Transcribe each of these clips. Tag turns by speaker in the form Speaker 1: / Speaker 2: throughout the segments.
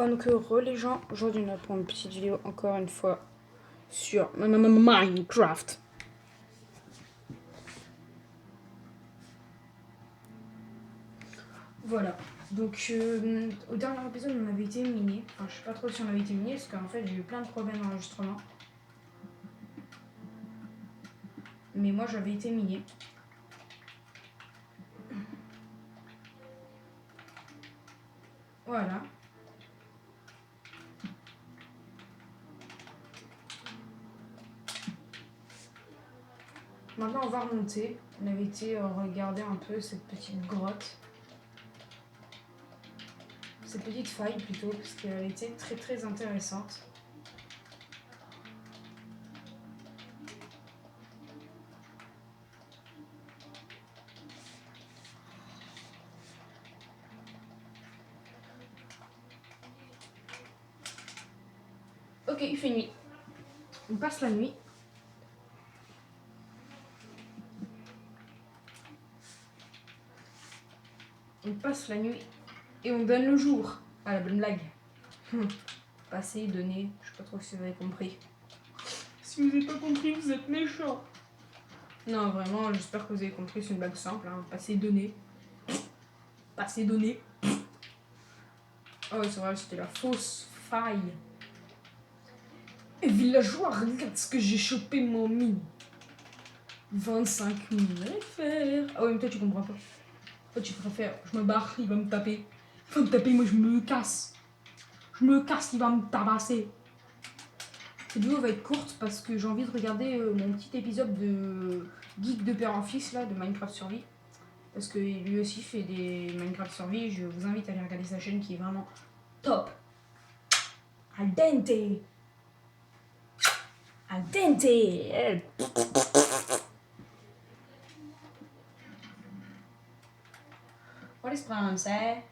Speaker 1: Donc les gens, aujourd'hui on va prendre une petite vidéo encore une fois sur Minecraft. Voilà, donc au dernier épisode on avait été miné, enfin je sais pas trop si on avait été miné parce qu'en fait j'ai eu plein de problèmes d'enregistrement. Mais moi j'avais été miné. Voilà. Maintenant on va remonter. On avait été regarder un peu cette petite grotte. Cette petite faille plutôt, parce qu'elle était très très intéressante. Ok, il fait nuit. On passe la nuit. On passe la nuit et on donne le jour. Ah, la bonne blague. Passer, donner, je sais pas trop si vous avez compris. Si vous n'avez pas compris, vous êtes méchant. Non, vraiment, j'espère que vous avez compris, c'est une blague simple. Hein. Passer, donner. Passer, donner. Oh, c'est vrai, c'était la fausse faille. Et villageois, regarde ce que j'ai chopé, mon mine. 25 000 FR. Ah ouais, mais toi, tu comprends pas. Toi, tu préfères, je me barre, il va me taper. Il va me taper, moi, je me casse. Je me casse, il va me tabasser. Cette vidéo va être courte parce que j'ai envie de regarder mon petit épisode de Geek de père en fils, là, de Minecraft Survie. Parce que lui aussi fait des Minecraft Survie. Je vous invite à aller regarder sa chaîne qui est vraiment top. Al dente. Al dente. What is français?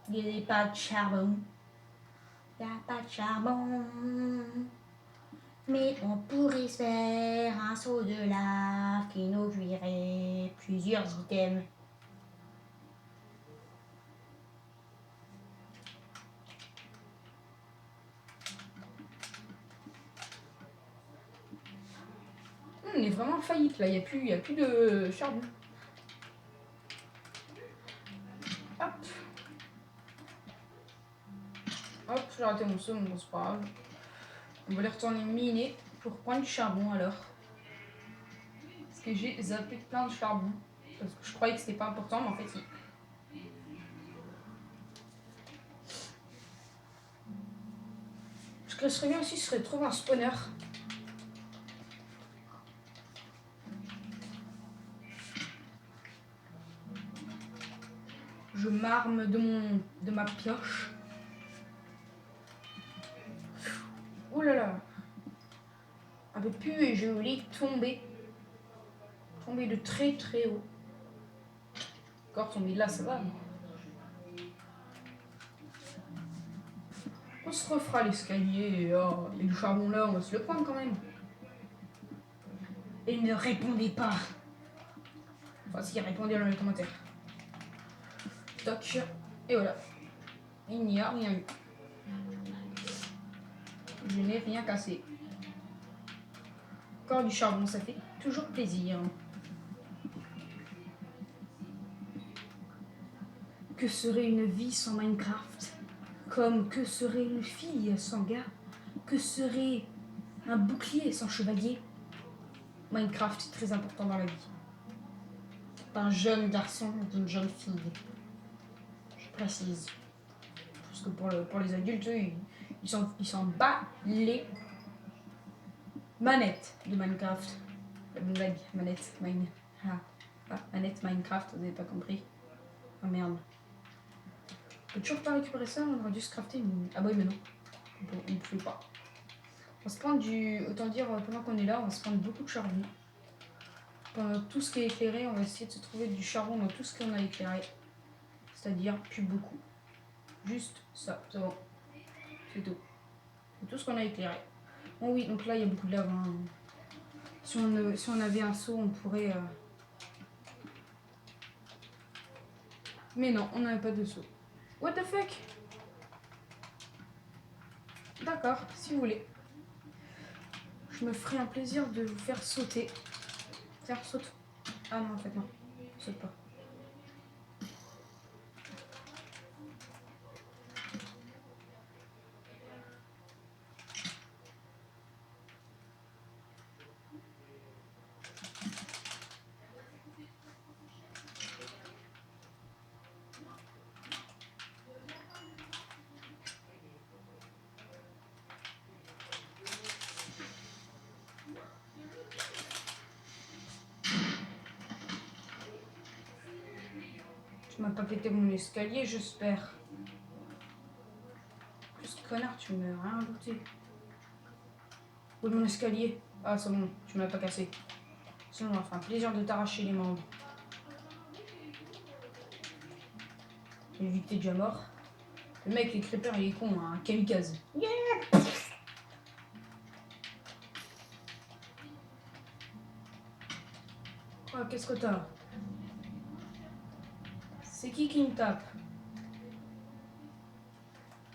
Speaker 1: Il n'y a pas de charbon. Il n'y a pas de charbon. Mais on pourrait se faire un seau de lave qui nous cuirait plusieurs items. On est vraiment en faillite là, il n'y a plus de charbon. Hop. Hop, j'ai raté mon saut, mais bon, c'est pas grave. On va aller retourner miner pour prendre du charbon alors. Parce que j'ai zappé plein de charbon. Parce que je croyais que c'était pas important, mais en fait, si. Ce que serait bien aussi, ce serait de trouver un spawner. Je m'arme de ma pioche. Ouh là là. Un peu plus et je voulais tomber. Tomber de très très haut. Encore tomber de là, ça va. On se refera l'escalier et oh, il y a du charbon là, on va se le prendre quand même. Et ne répondez pas. Enfin, si, répondez dans les commentaires. Toc. Et voilà. Il n'y a rien eu. Je n'ai rien cassé. Encore du charbon, ça fait toujours plaisir. Que serait une vie sans Minecraft? Comme que serait une fille sans gars? Que serait un bouclier sans chevalier? Minecraft est très important dans la vie. D'un jeune garçon et d'une jeune fille. Je précise. Parce que pour les adultes, eux, ils s'en battent les manettes de Minecraft. La blague, manette, manette Minecraft, vous n'avez pas compris. Ah merde. On peut toujours pas récupérer ça, on aurait dû se crafter une... Ah bah oui mais non, on ne pouvait pas. On va se prendre autant dire, pendant qu'on est là, on va se prendre beaucoup de charbon. Pendant tout ce qui est éclairé, on va essayer de se trouver du charbon dans tout ce qu'on a éclairé. C'est-à-dire plus beaucoup. Juste ça, c'est bon. C'est tout. C'est tout ce qu'on a éclairé. Bon oui, donc là il y a beaucoup de lave. Hein. Si on avait un seau, on pourrait... Mais non, on n'avait pas de seau. What the fuck? D'accord, si vous voulez. Je me ferai un plaisir de vous faire sauter. Tiens, saute. Ah non, en fait, non. Saute pas. Tu m'as pas pété mon escalier, j'espère. Plus connard, tu m'as rien looté. Où est mon escalier? Ah, c'est bon, tu m'as pas cassé. Sinon, on va faire un plaisir de t'arracher les membres. Et vu que t'es déjà mort. Le mec, les creepers, il est con, hein, un kamikaze. Yeah. Oh, qu'est-ce que t'as? C'est qui me tape?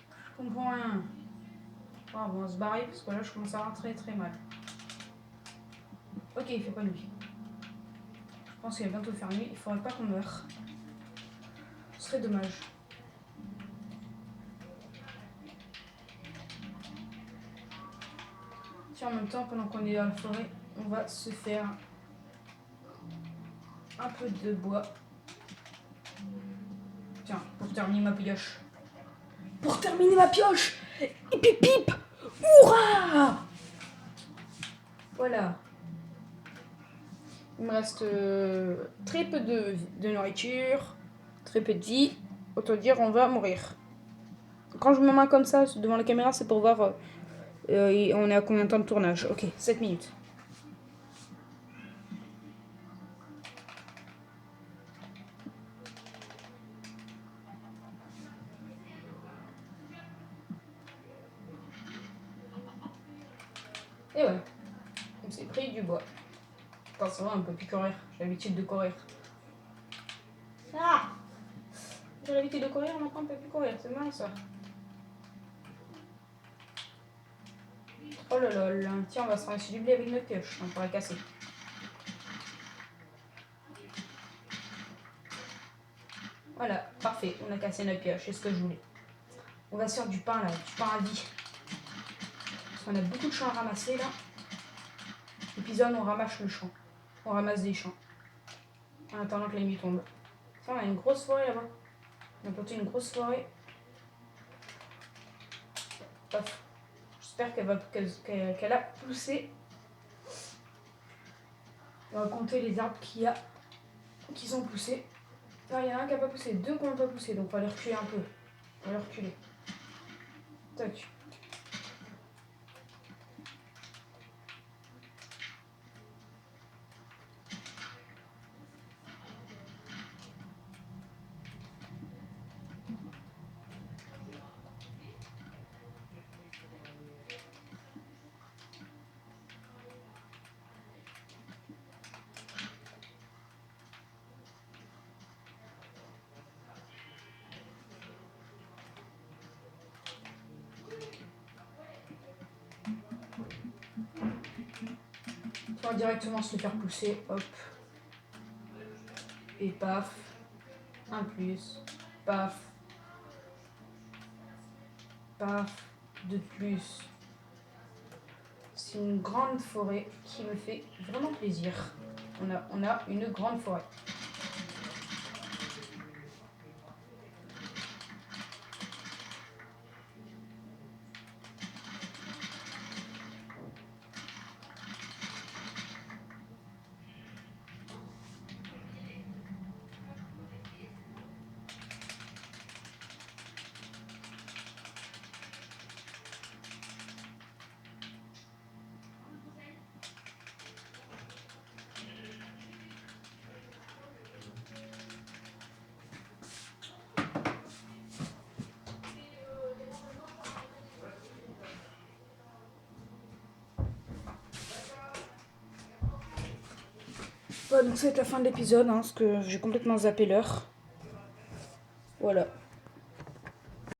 Speaker 1: Je comprends rien. Oh, bon, on va se barrer parce que là, je commence à avoir très mal. Ok, il fait pas nuit. Je pense qu'il va bientôt faire nuit. Il faudrait pas qu'on meure. Ce serait dommage. Tiens, en même temps, pendant qu'on est dans la forêt, on va se faire un peu de bois. Tiens, pour terminer ma pioche. Pour terminer ma pioche! Et pip pip! Hurrah! Voilà. Il me reste très peu de nourriture, très peu de vie. Autant dire, on va mourir. Quand je me mets comme ça devant la caméra, c'est pour voir on est à combien de temps de tournage. Ok, 7 minutes. Et ouais, on s'est pris du bois. Enfin, ça va, on peut plus courir. J'ai l'habitude de courir. Ah! J'ai l'habitude de courir, maintenant on peut plus courir. C'est mal ça. Oh là là, tiens, on va se ramasser du blé avec notre pioche. On pourrait casser. Voilà, parfait. On a cassé notre pioche. C'est ce que je voulais. On va se faire du pain là, du pain à vie. Parce qu'on a beaucoup de champs à ramasser là. L'épisode, on ramasse le champ. On ramasse des champs. En attendant que la nuit tombe. Tiens, on a une grosse forêt là-bas. On a planté une grosse forêt. Paf. J'espère qu'elle a poussé. On va compter les arbres qui sont poussés. Là, il y en a un qui n'a pas poussé, deux qui n'ont pas poussé, donc on va les reculer un peu. On va les reculer. Tac. On va directement se le faire pousser, hop. Et paf. Un plus. Paf. Paf. De plus. C'est une grande forêt qui me fait vraiment plaisir. On a une grande forêt. Bon, donc c'est la fin de l'épisode, hein, parce que j'ai complètement zappé l'heure. Voilà.